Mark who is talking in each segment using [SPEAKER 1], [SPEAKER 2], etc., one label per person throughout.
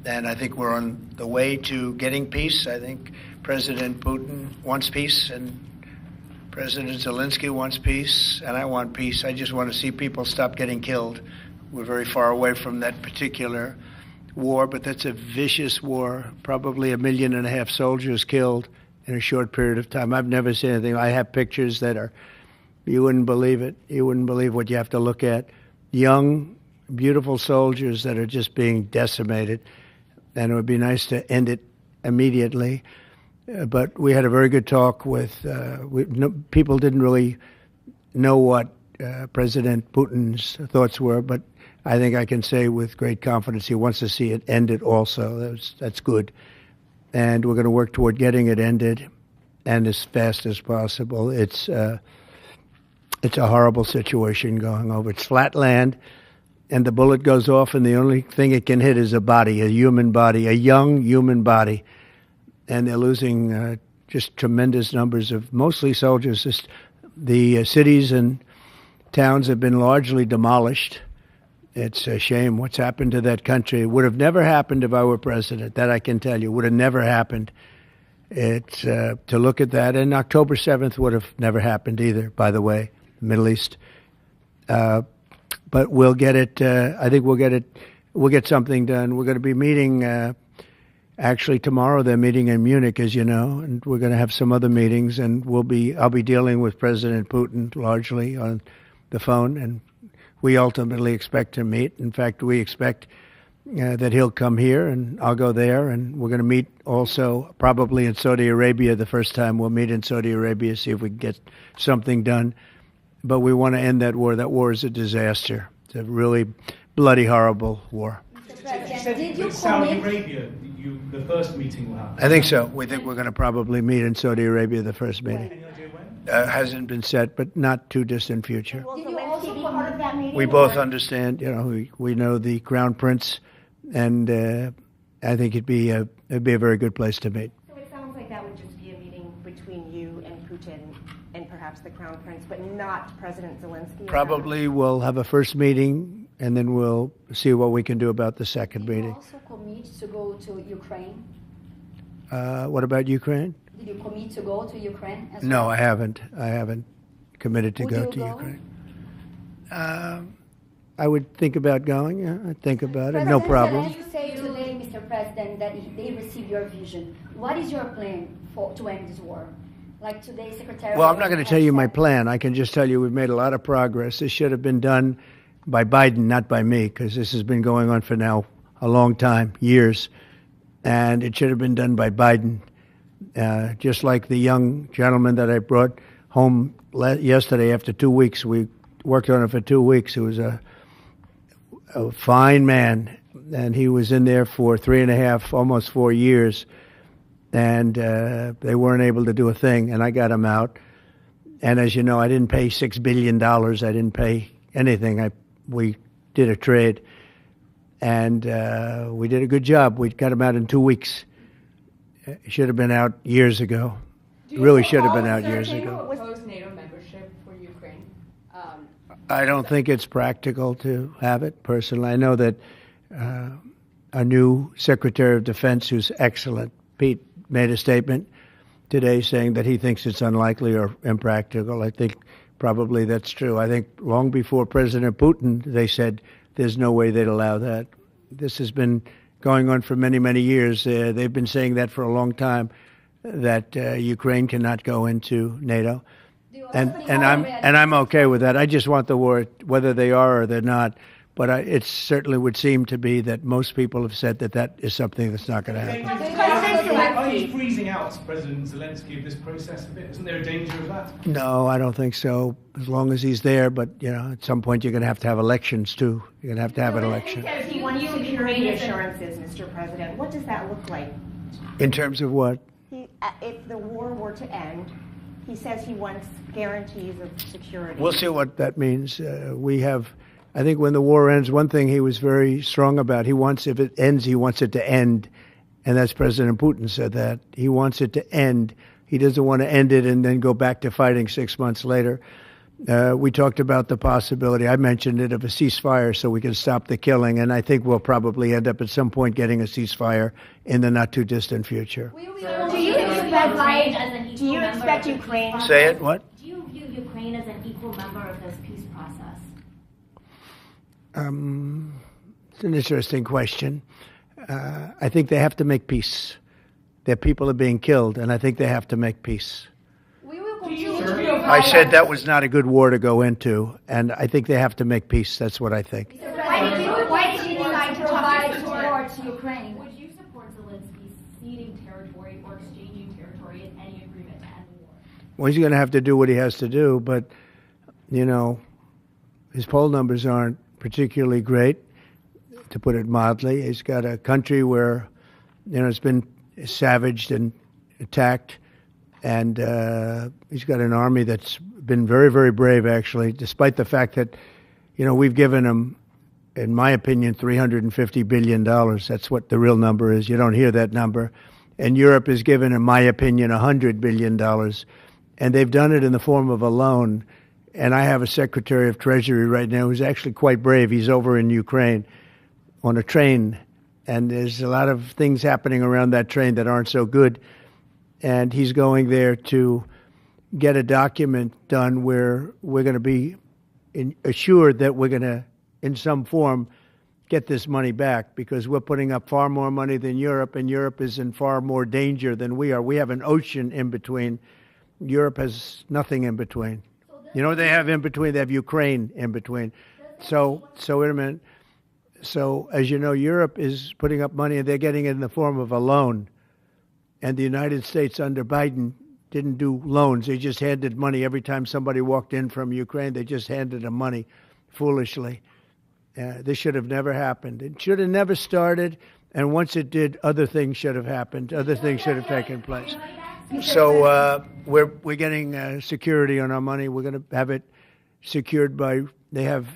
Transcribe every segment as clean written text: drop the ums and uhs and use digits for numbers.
[SPEAKER 1] And I think we're on the way to getting peace. I think President Putin wants peace, and President Zelensky wants peace, and I want peace. I just want to see people stop getting killed. We're very far away from that particular war, but that's a vicious war. Probably 1.5 million soldiers killed in a short period of time. I've never seen anything. I have pictures that are, you wouldn't believe it. You wouldn't believe what you have to look at. Young, beautiful soldiers that are just being decimated. And it would be nice to end it immediately. But we had a very good talk with, people didn't really know what President Putin's thoughts were, but I think I can say with great confidence he wants to see it ended also. That's good. And we're going to work toward getting it ended and as fast as possible. It's a horrible situation going over. It's flat land, and the bullet goes off, and the only thing it can hit is a body, a human body, a young human body. And they're losing just tremendous numbers of mostly soldiers. Just the cities and towns have been largely demolished. It's a shame what's happened to that country. It would have never happened if I were president. That I can tell you. It would have never happened. It's to look at that. And October 7th would have never happened either, by the way, the Middle East. But we'll get it. I think we'll get it. We'll get something done. We're going to be meeting, actually tomorrow they're meeting in Munich, as you know, and we're going to have some other meetings. And I'll be dealing with President Putin largely on the phone, and we ultimately expect to meet. In fact, we expect that he'll come here and I'll go there. And we're going to meet also probably in Saudi Arabia the first time. We'll meet in Saudi Arabia, see if we can get something done. But we want to end that war. That war is a disaster. It's a really bloody, horrible war.
[SPEAKER 2] Did you Saudi Arabia, the first meeting will happen?
[SPEAKER 1] I think so. We think we're going to probably meet in Saudi Arabia the first meeting.
[SPEAKER 2] Any idea when?
[SPEAKER 1] Hasn't been set, but not too distant future.
[SPEAKER 3] Did you also be part of that meeting?
[SPEAKER 1] We both understand. You know, we know the Crown Prince, and I think it'd be a very good place to meet.
[SPEAKER 3] So it sounds like that would just be a meeting between you and Putin and perhaps the Crown Prince, but not President Zelensky?
[SPEAKER 1] Probably we'll have a first meeting, and then we'll see what we can do about the second meeting.
[SPEAKER 4] Did you also commit to go to Ukraine?
[SPEAKER 1] What about Ukraine?
[SPEAKER 4] Did you commit to go to Ukraine as
[SPEAKER 1] No,
[SPEAKER 4] well?
[SPEAKER 1] I haven't. I haven't committed to
[SPEAKER 4] Would
[SPEAKER 1] go
[SPEAKER 4] you
[SPEAKER 1] to
[SPEAKER 4] go?
[SPEAKER 1] Ukraine. I would think about going. Yeah, I'd think about it. No problem.
[SPEAKER 4] You say today, Mr. President, that they receive your vision. What is your plan to end this war? Like today, Secretary.
[SPEAKER 1] Well, I'm not going to tell you my plan. I can just tell you we've made a lot of progress. This should have been done by Biden, not by me, because this has been going on for now a long time, years. And it should have been done by Biden. Just like the young gentleman that I brought home yesterday after 2 weeks. We worked on it for 2 weeks. He was a fine man, and he was in there for 3.5, almost 4 years. And they weren't able to do a thing, and I got him out. And as you know, I didn't pay $6 billion. I didn't pay anything. We did a trade, and we did a good job. We got him out in 2 weeks. It should have been out years ago. Really should have been out years ago.
[SPEAKER 5] Oppose NATO membership for Ukraine?
[SPEAKER 1] I don't think it's practical to have it, personally. I know that our new Secretary of Defense, who's excellent, Pete, made a statement today saying that he thinks it's unlikely or impractical. I think probably that's true. I think long before President Putin, they said there's no way they'd allow that. This has been going on for many, many years. They've been saying that for a long time, that Ukraine cannot go into NATO. And I'm okay with that. I just want the war, whether they are or they're not. But it certainly would seem to be that most people have said that is something that's not going to happen.
[SPEAKER 2] Are you freezing out President Zelensky of this process a bit? Isn't there a danger of that?
[SPEAKER 1] No, I don't think so, as long as he's there. But, you know, at some point you're going to have elections, too. You're going to have an election.
[SPEAKER 3] He says he wants security assurances, Mr. President. What does that look like?
[SPEAKER 1] In terms of what?
[SPEAKER 3] If the war were to end, he says he wants guarantees of security.
[SPEAKER 1] We'll see what that means. I think when the war ends, one thing he was very strong about, if it ends, he wants it to end. And that's President Putin said that. He wants it to end. He doesn't want to end it and then go back to fighting 6 months later. We talked about the possibility, I mentioned it, of a ceasefire so we can stop the killing, and I think we'll probably end up at some point getting a ceasefire in the not-too-distant future.
[SPEAKER 3] Do you expect Ukraine?
[SPEAKER 1] Say it, what?
[SPEAKER 6] Do you view Ukraine as an equal member of this peace process?
[SPEAKER 1] It's an interesting question. I think they have to make peace. Their people are being killed, and I think they have to make peace.
[SPEAKER 4] We will continue to provide.
[SPEAKER 1] I said that was not a good war to go into, and I think they have to make peace. That's what I think.
[SPEAKER 4] Why did you decide to provide support to Ukraine?
[SPEAKER 6] Would you support Zelensky ceding territory or exchanging territory in any agreement to end the war?
[SPEAKER 1] Well, he's going to have to do what he has to do, but, you know, his poll numbers aren't particularly great, to put it mildly. He's got a country where, you know, it's been savaged and attacked, and he's got an army that's been very, very brave, actually, despite the fact that, you know, we've given him, in my opinion, $350 billion. That's what the real number is. You don't hear that number. And Europe has given, in my opinion, $100 billion. And they've done it in the form of a loan. And I have a Secretary of Treasury right now who's actually quite brave. He's over in Ukraine on a train. And there's a lot of things happening around that train that aren't so good. And he's going there to get a document done where we're going to be assured that we're going to, in some form, get this money back, because we're putting up far more money than Europe, and Europe is in far more danger than we are. We have an ocean in between. Europe has nothing in between. You know what they have in between? They have Ukraine in between. So wait a minute. So, as you know, Europe is putting up money, and they're getting it in the form of a loan. And the United States under Biden didn't do loans. They just handed money every time somebody walked in from Ukraine. They just handed them money foolishly. This should have never happened. It should have never started. And once it did, other things should have happened. Other things should have taken place. So we're getting security on our money. We're going to have it secured by, they have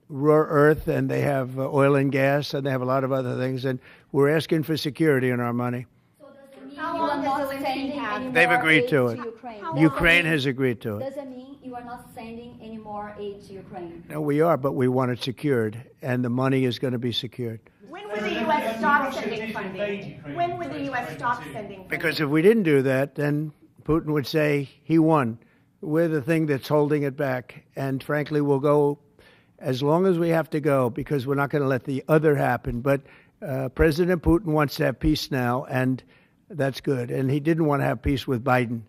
[SPEAKER 1] rare earth, and they have oil and gas, and they have a lot of other things. And we're asking for security on our money.
[SPEAKER 4] How long does Zelensky have?
[SPEAKER 1] They've agreed to it. Ukraine has agreed to it.
[SPEAKER 4] Does it mean you are not sending any more aid to Ukraine?
[SPEAKER 1] No, we are, but we want it secured, and the money is going to be secured.
[SPEAKER 3] When would the U.S. stop sending funding? When would the U.S. stop sending funding?
[SPEAKER 1] Because if we didn't do that, then Putin would say he won. We're the thing that's holding it back. And frankly, we'll go as long as we have to go, because we're not going to let the other happen. But President Putin wants to have peace now, and that's good. And he didn't want to have peace with Biden.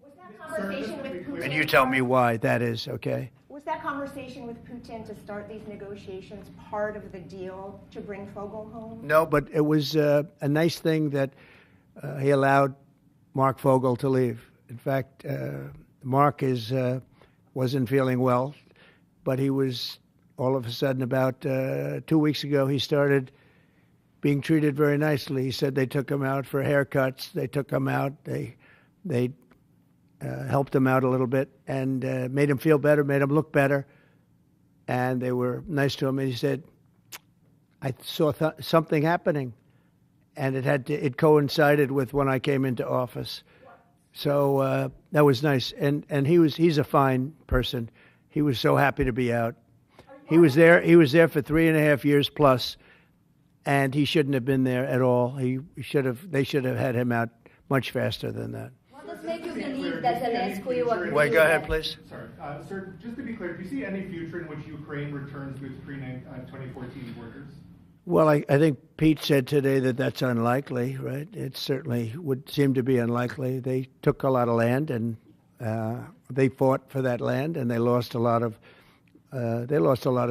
[SPEAKER 3] Was that conversation with Putin?
[SPEAKER 1] And you tell me why that is, okay?
[SPEAKER 3] Was that conversation with Putin to start these negotiations part of the deal to bring Fogel home?
[SPEAKER 1] No, but it was a nice thing that he allowed Mark Fogel to leave. In fact, Mark wasn't feeling well, but he was, all of a sudden, about 2 weeks ago, he started being treated very nicely. He said they took him out for haircuts. They took him out. They helped him out a little bit and made him feel better, made him look better. And they were nice to him. And he said, I saw something happening. And it coincided with when I came into office. So that was nice. And he's a fine person. He was so happy to be out. He was there for 3.5 years plus. And he shouldn't have been there at all. They should have had him out much faster than that.
[SPEAKER 4] What does make you believe that Zelensky will agree?
[SPEAKER 1] Wait, go ahead, please.
[SPEAKER 2] Sorry, sir, just to be clear, do you see any future in which Ukraine returns to its pre-2014 borders?
[SPEAKER 1] Well, I think Pete said today that that's unlikely, right? It certainly would seem to be unlikely. They took a lot of land, and they fought for that land, and they lost a lot of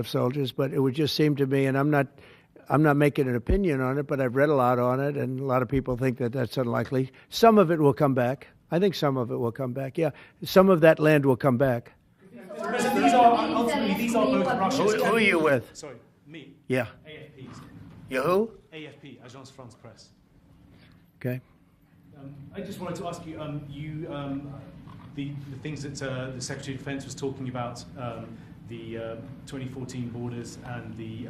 [SPEAKER 1] soldiers. But it would just seem to me, and I'm not making an opinion on it, but I've read a lot on it, and a lot of people think that that's unlikely. Some of it will come back. I think some of it will come back, yeah. Some of that land will come back.
[SPEAKER 2] President, these are both Russia's...
[SPEAKER 1] Who are you with?
[SPEAKER 2] Sorry, me.
[SPEAKER 1] Yeah.
[SPEAKER 2] AFP.
[SPEAKER 1] You who?
[SPEAKER 2] AFP, Agence France Presse.
[SPEAKER 1] Okay.
[SPEAKER 2] I just wanted to ask you, the things that the Secretary of Defense was talking about, the 2014 borders and the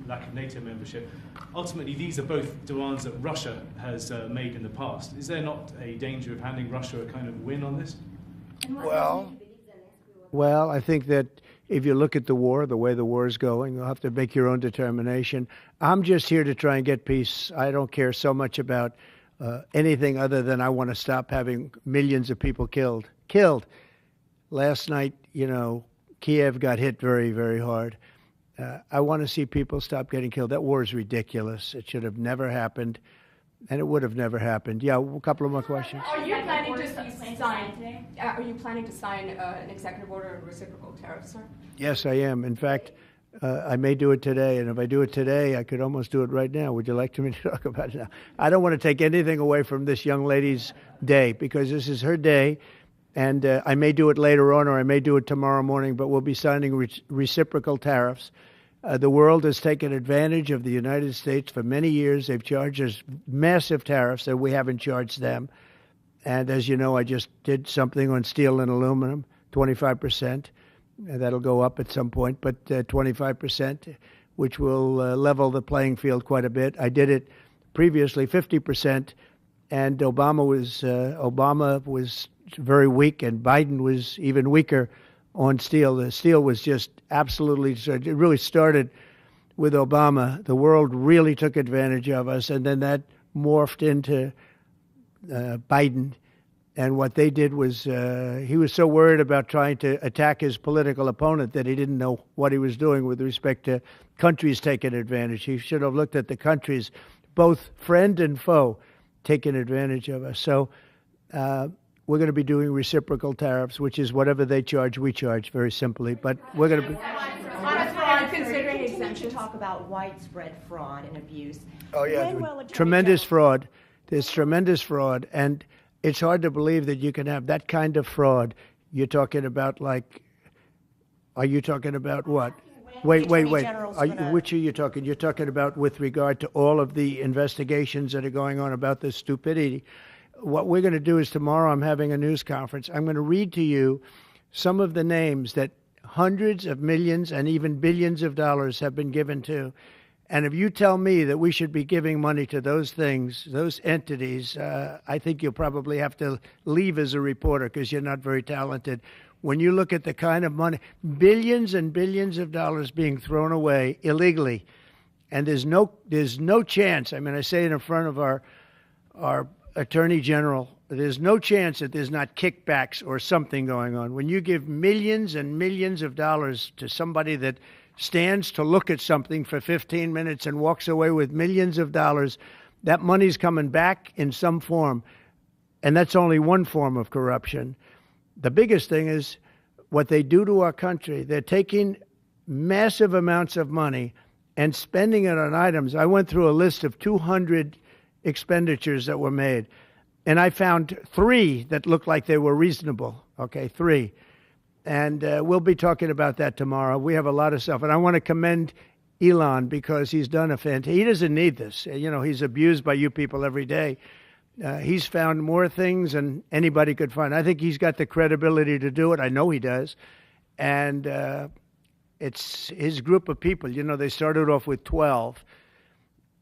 [SPEAKER 2] lack of NATO membership. Ultimately, these are both demands that Russia has made in the past. Is there not a danger of handing Russia a kind of win on this?
[SPEAKER 1] Well, Well, I think that if you look at the war, the way the war is going, you'll have to make your own determination. I'm just here to try and get peace. I don't care so much about anything other than I want to stop having millions of people killed. Last night, Kiev got hit very, very hard. I want to see people stop getting killed. That war is ridiculous. It should have never happened, and it would have never happened. Yeah, a couple of more questions.
[SPEAKER 5] Are you planning to sign an executive order on reciprocal tariffs, sir?
[SPEAKER 1] Yes, I am. In fact, I may do it today, and if I do it today, I could almost do it right now. Would you like me to talk about it now? I don't want to take anything away from this young lady's day, because this is her day, and I may do it later on, or I may do it tomorrow morning, but we'll be signing reciprocal tariffs. The world has taken advantage of the United States for many years. They've charged us massive tariffs that we haven't charged them. And as you know, I just did something on steel and aluminum, 25%. That'll go up at some point, but 25%, which will level the playing field quite a bit. I did it previously 50%, and Obama was very weak, and Biden was even weaker on steel. The steel was just absolutely, it really started with Obama. The world really took advantage of us, and then that morphed into Biden. And what they did was he was so worried about trying to attack his political opponent that he didn't know what he was doing with respect to countries taking advantage. He should have looked at the countries, both friend and foe, taking advantage of us. So we're going to be doing reciprocal tariffs, which is whatever they charge, we charge, very simply. But we're going to be...
[SPEAKER 3] Considering exemption to talk about widespread fraud and abuse.
[SPEAKER 1] Oh, yeah, tremendous fraud. There's tremendous fraud, and it's hard to believe that you can have that kind of fraud. You're talking about are you talking about what? Wait. Which are you talking? You're talking about with regard to all of the investigations that are going on about this stupidity. What we're going to do is tomorrow I'm having a news conference. I'm going to read to you some of the names that hundreds of millions and even billions of dollars have been given to. And if you tell me that we should be giving money to those things, those entities, I think you'll probably have to leave as a reporter because you're not very talented. When you look at the kind of money, billions and billions of dollars being thrown away illegally, and there's no chance. I mean, I say it in front of our Attorney General, there's no chance that there's not kickbacks or something going on. When you give millions and millions of dollars to somebody that stands to look at something for 15 minutes and walks away with millions of dollars, that money's coming back in some form. And that's only one form of corruption. The biggest thing is what they do to our country. They're taking massive amounts of money and spending it on items. I went through a list of 200 expenditures that were made, and I found 3 that looked like they were reasonable. Okay, 3. And we'll be talking about that tomorrow. We have a lot of stuff. And I want to commend Elon because he's done he doesn't need this. He's abused by you people every day. He's found more things than anybody could find. I think he's got the credibility to do it. I know he does. And it's his group of people. They started off with 12.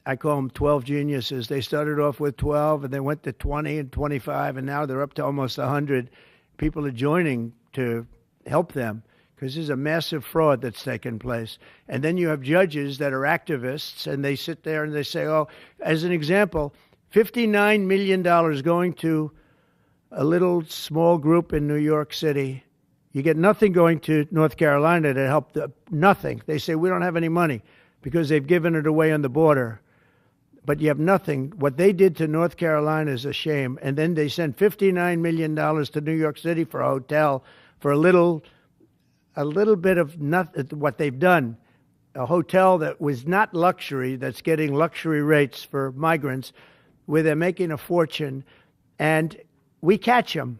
[SPEAKER 1] I call them 12 geniuses. They started off with 12, and they went to 20 and 25, and now they're up to almost 100. People are joining to help them because there's a massive fraud that's taken place. And then you have judges that are activists, and they sit there and they say, as an example, $59 million going to a little small group in New York City. You get nothing going to North Carolina to help nothing. They say, we don't have any money because they've given it away on the border. But you have nothing. What they did to North Carolina is a shame. And then they sent $59 million to New York City for a hotel for a little bit of nothing. What they've done, a hotel that was not luxury, that's getting luxury rates for migrants, where they're making a fortune, and we catch them.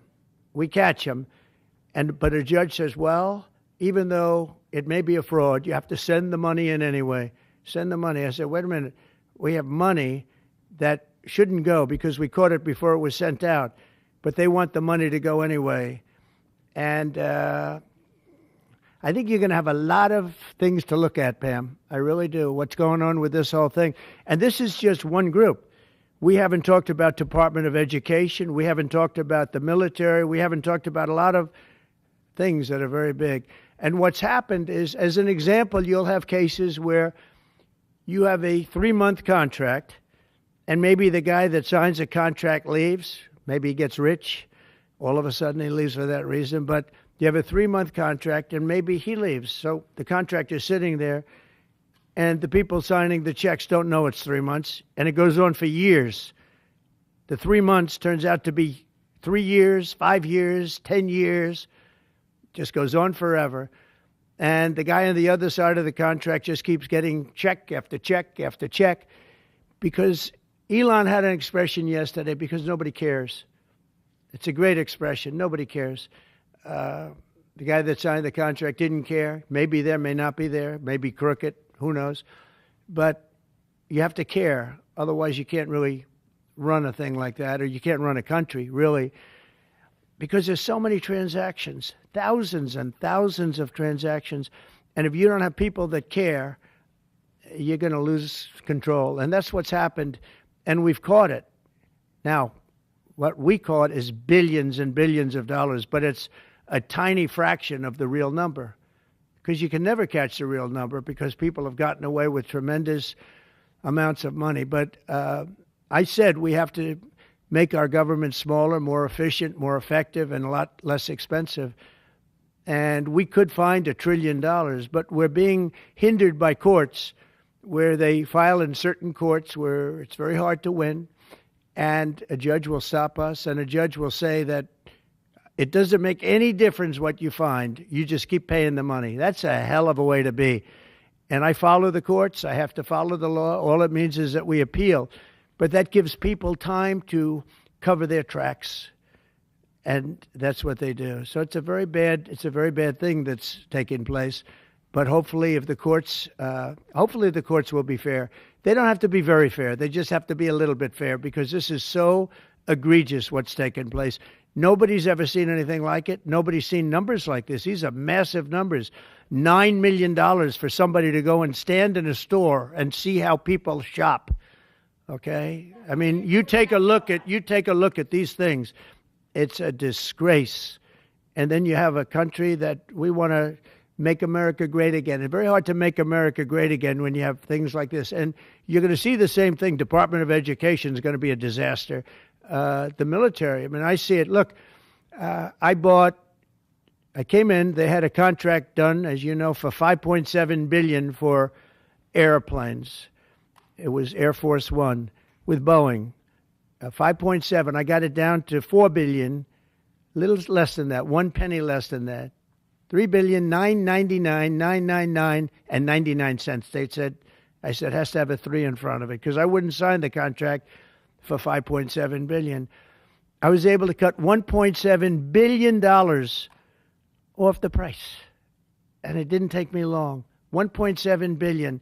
[SPEAKER 1] But a judge says, well, even though it may be a fraud, you have to send the money in anyway. Send the money. I said, wait a minute. We have money that shouldn't go because we caught it before it was sent out, but they want the money to go anyway. And I think you're going to have a lot of things to look at, Pam. I really do. What's going on with this whole thing? And this is just one group. We haven't talked about Department of Education. We haven't talked about the military. We haven't talked about a lot of things that are very big. And what's happened is, as an example, you'll have cases where you have a 3-month contract, and maybe the guy that signs a contract leaves. Maybe he gets rich. All of a sudden he leaves for that reason. But you have a 3-month contract, and maybe he leaves. So the contract is sitting there, and the people signing the checks don't know it's 3 months, and it goes on for years. The 3 months turns out to be 3 years, 5 years, 10 years, just goes on forever. And the guy on the other side of the contract just keeps getting check after check after check, because Elon had an expression yesterday, because nobody cares. It's a great expression. Nobody cares. The guy that signed the contract didn't care. Maybe there, may not be there, maybe crooked, who knows. But you have to care. Otherwise, you can't really run a thing like that, or you can't run a country, really, because there's so many transactions, thousands and thousands of transactions. And if you don't have people that care, you're going to lose control. And that's what's happened, and we've caught it. Now, what we caught is billions and billions of dollars, but it's a tiny fraction of the real number, because you can never catch the real number, because people have gotten away with tremendous amounts of money. But I said we have to make our government smaller, more efficient, more effective, and a lot less expensive. And we could find $1 trillion, but we're being hindered by courts where they file in certain courts where it's very hard to win, and a judge will stop us, and a judge will say that it doesn't make any difference what you find. You just keep paying the money. That's a hell of a way to be. And I follow the courts. I have to follow the law. All it means is that we appeal. But that gives people time to cover their tracks. And that's what they do. So it's a very bad thing that's taking place. But hopefully the courts will be fair. They don't have to be very fair. They just have to be a little bit fair, because this is so egregious what's taken place. Nobody's ever seen anything like it. Nobody's seen numbers like this. These are massive numbers. $9 million for somebody to go and stand in a store and see how people shop. Okay? I mean, you take a look at these things. It's a disgrace. And then you have a country that we want to make America great again. It's very hard to make America great again when you have things like this. And you're going to see the same thing. Department of Education is going to be a disaster. The military, I mean, I see it. Look, I came in, they had a contract done, as you know, for $5.7 billion for airplanes. It was Air Force One with Boeing. 5.7, I got it down to $4 billion, little less than that, 1 penny less than that. $3,999,999 and 99 cents. I said, it has to have a 3 in front of it, because I wouldn't sign the contract for $5.7 billion. I was able to cut $1.7 billion off the price. And it didn't take me long. $1.7 billion.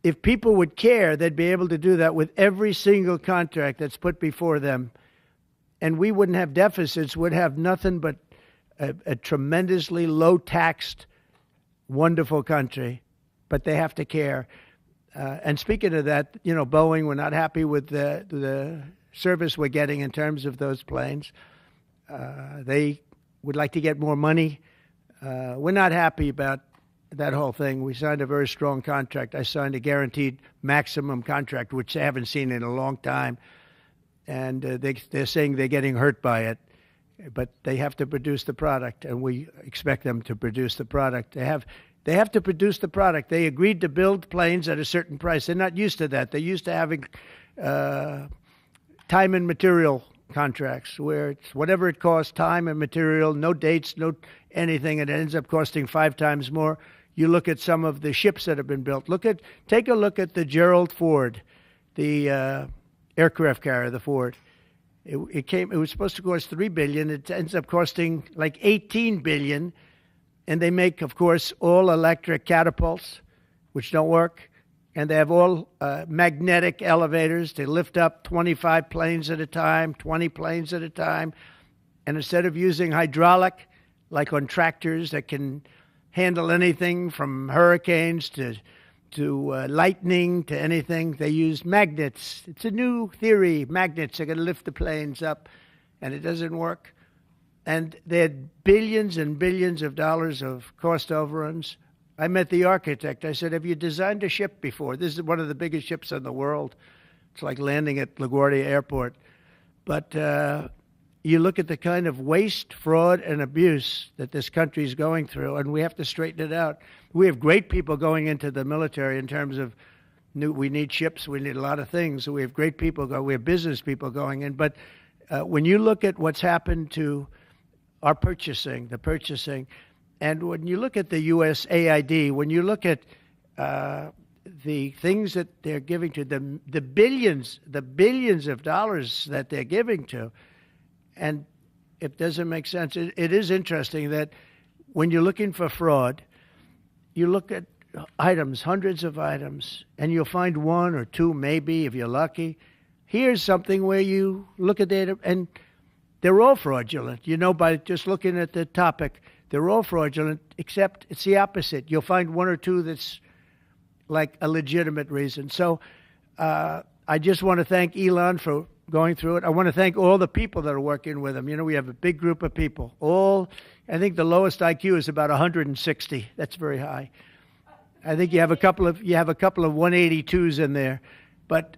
[SPEAKER 1] If people would care, they'd be able to do that with every single contract that's put before them. And we wouldn't have deficits. We'd have nothing but a tremendously low-taxed, wonderful country. But they have to care. And speaking of that, you know, Boeing, we're not happy with the service we're getting in terms of those planes. They would like to get more money. We're not happy about that whole thing. We signed a very strong contract. I signed a guaranteed maximum contract, which they haven't seen in a long time. And they're saying they're getting hurt by it. But they have to produce the product, and we expect them to produce the product. They have to produce the product. They agreed to build planes at a certain price. They're not used to that. They're used to having time and material contracts, where it's whatever it costs, time and material, no dates, no anything, and it ends up costing 5 times more. You look at some of the ships that have been built. Take a look at the Gerald Ford, the aircraft carrier, the Ford. It was supposed to cost $3 billion. It ends up costing like $18 billion. And they make, of course, all electric catapults, which don't work. And they have all magnetic elevators. They lift up 25 planes at a time, 20 planes at a time. And instead of using hydraulic, like on tractors that can handle anything from hurricanes to lightning to anything, they use magnets. It's a new theory. Magnets are going to lift the planes up, and it doesn't work. and they had billions and billions of dollars of cost overruns. I met the architect. I said, have you designed a ship before? This is one of the biggest ships in the world. It's like landing at LaGuardia Airport. But you look at the kind of waste, fraud, and abuse that this country is going through, and we have to straighten it out. We have great people going into the military in terms of we need ships, we need a lot of things. So we have great people we have business people going in. But when you look at what's happened to our purchasing, and when you look at the USAID, when you look at the things that they're giving to them, the billions of dollars that they're giving to, and it doesn't make sense. It is interesting that when you're looking for fraud, you look at items, hundreds of items, and you'll find one or two, maybe, if you're lucky. Here's something where you look at data, and they're all fraudulent. You know, by just looking at the topic, they're all fraudulent, except it's the opposite. You'll find one or two that's like a legitimate reason. So I just want to thank Elon for going through it. I want to thank all the people that are working with him. You know, we have a big group of people. I think the lowest IQ is about 160. That's very high. I think you have a couple of 182s in there, but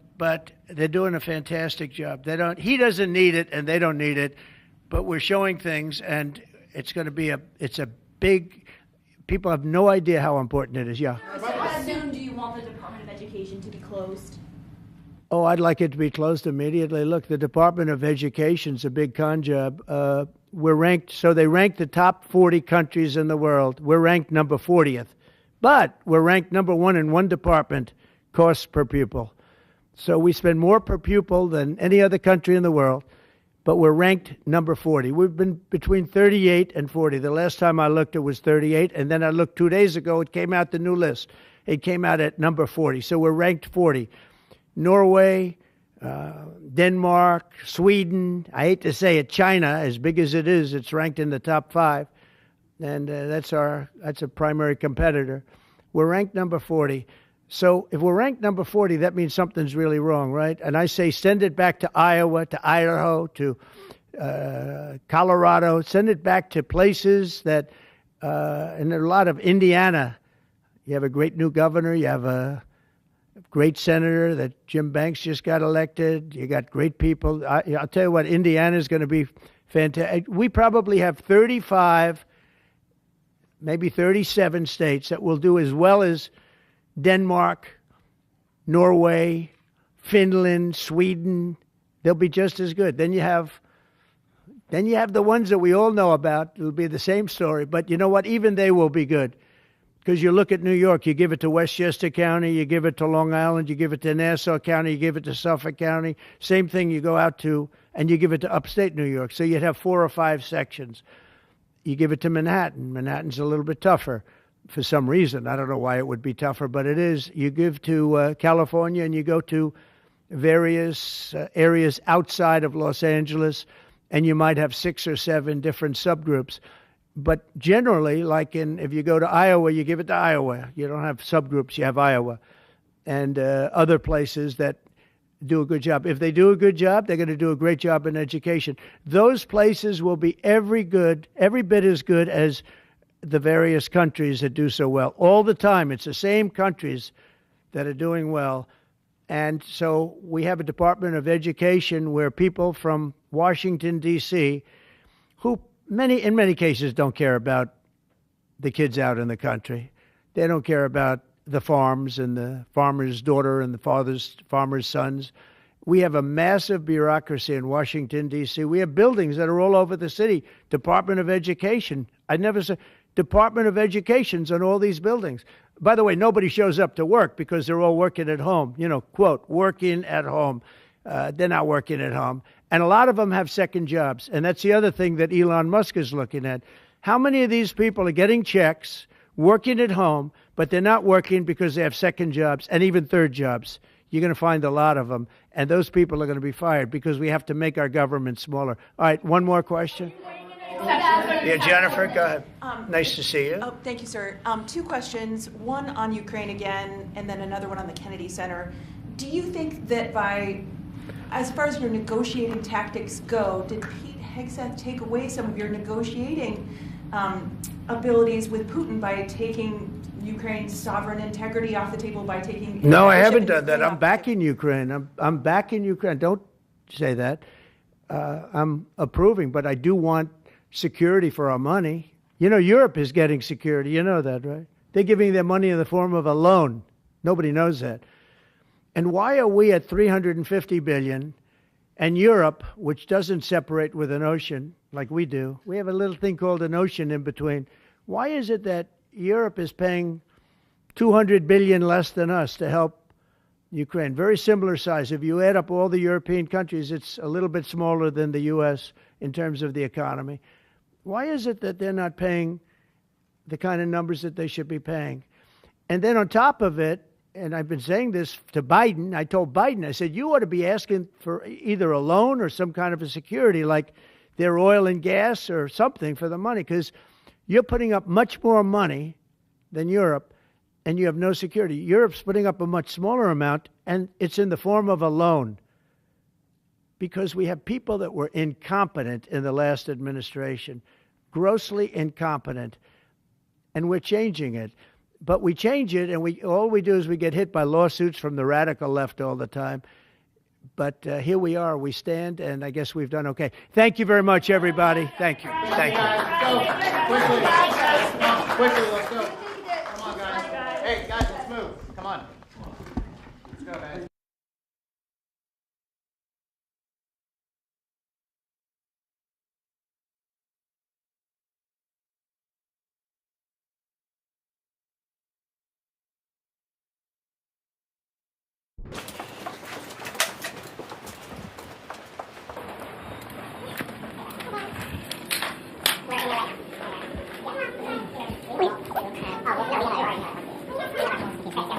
[SPEAKER 1] they're doing a fantastic job. He doesn't need it, and they don't need it, but we're showing things, and it's going to be it's a big. People have no idea how important it is. Yeah.
[SPEAKER 6] So how soon do you want the Department of Education to be closed?
[SPEAKER 1] Oh, I'd like it to be closed immediately. Look, the Department of Education's a big con job. We're ranked, so they rank the top 40 countries in the world. We're ranked number 40th. But we're ranked number 1 in one department, costs per pupil. So we spend more per pupil than any other country in the world, but we're ranked number 40. We've been between 38 and 40. The last time I looked, it was 38, and then I looked 2 days ago, it came out the new list. It came out at number 40, so we're ranked 40. Norway, Denmark, Sweden, I hate to say it, China, as big as it is, it's ranked in the top 5. And that's a primary competitor. We're ranked number 40. So if we're ranked number 40, that means something's really wrong, right? And I say send it back to Iowa, to Idaho, to Colorado. Send it back to places that, and a lot of Indiana. You have a great new governor. You have a great senator that Jim Banks just got elected. You got great people. I'll tell you what, Indiana's going to be fantastic. We probably have 35, maybe 37 states that will do as well as Denmark, Norway, Finland, Sweden. They'll be just as good. Then you have the ones that we all know about. It'll be the same story. But you know what? Even they will be good. Because you look at New York, you give it to Westchester County, you give it to Long Island, you give it to Nassau County, you give it to Suffolk County. Same thing you go out to, and you give it to upstate New York. So you'd have 4 or 5 sections. You give it to Manhattan. Manhattan's a little bit tougher for some reason. I don't know why it would be tougher, but it is. You give to California, and you go to various areas outside of Los Angeles, and you might have 6 or 7 different subgroups. But generally, like if you go to Iowa, you give it to Iowa. You don't have subgroups, you have Iowa. And other places that do a good job. If they do a good job, they're going to do a great job in education. Those places will be every bit as good as the various countries that do so well. All the time, it's the same countries that are doing well. And so we have a Department of Education where people from Washington, D.C., who in many cases don't care about the kids out in the country. They don't care about the farms and the farmer's daughter and the farmer's sons. We have a massive bureaucracy in Washington, D.C. We have buildings that are all over the city. Department of Education. I never said Department of Education's on all these buildings. By the way, nobody shows up to work because they're all working at home. You know, quote, working at home. They're not working at home. And a lot of them have second jobs. And that's the other thing that Elon Musk is looking at. How many of these people are getting checks, working at home, but they're not working because they have second jobs and even third jobs? You're going to find a lot of them. And those people are going to be fired because we have to make our government smaller. All right, one more question. Yeah, Jennifer, go ahead. Nice to see you.
[SPEAKER 5] Oh, thank you, sir. 2 questions, one on Ukraine again, and then another one on the Kennedy Center. Do you think that as far as your negotiating tactics go, did Pete Hegseth take away some of your negotiating abilities with Putin by taking Ukraine's sovereign integrity off the table, by taking...
[SPEAKER 1] No, I haven't done that. I'm backing Ukraine. I'm backing Ukraine. Don't say that. I'm approving, but I do want security for our money. You know, Europe is getting security. You know that, right? They're giving their money in the form of a loan. Nobody knows that. And why are we at 350 billion and Europe, which doesn't separate with an ocean like we do, we have a little thing called an ocean in between. Why is it that Europe is paying 200 billion less than us to help Ukraine? Very similar size. If you add up all the European countries, it's a little bit smaller than the U.S. in terms of the economy. Why is it that they're not paying the kind of numbers that they should be paying? And then on top of it, and I've been saying this to Biden, I told Biden, I said, you ought to be asking for either a loan or some kind of a security, like their oil and gas or something for the money, because you're putting up much more money than Europe, and you have no security. Europe's putting up a much smaller amount, and it's in the form of a loan, because we have people that were incompetent in the last administration, grossly incompetent, and we're changing it. But we change it, and all we do is we get hit by lawsuits from the radical left all the time. But here we are. We stand, and I guess we've done okay. Thank you very much, everybody. Thank you. Thank you.
[SPEAKER 7] Quickly, let's go.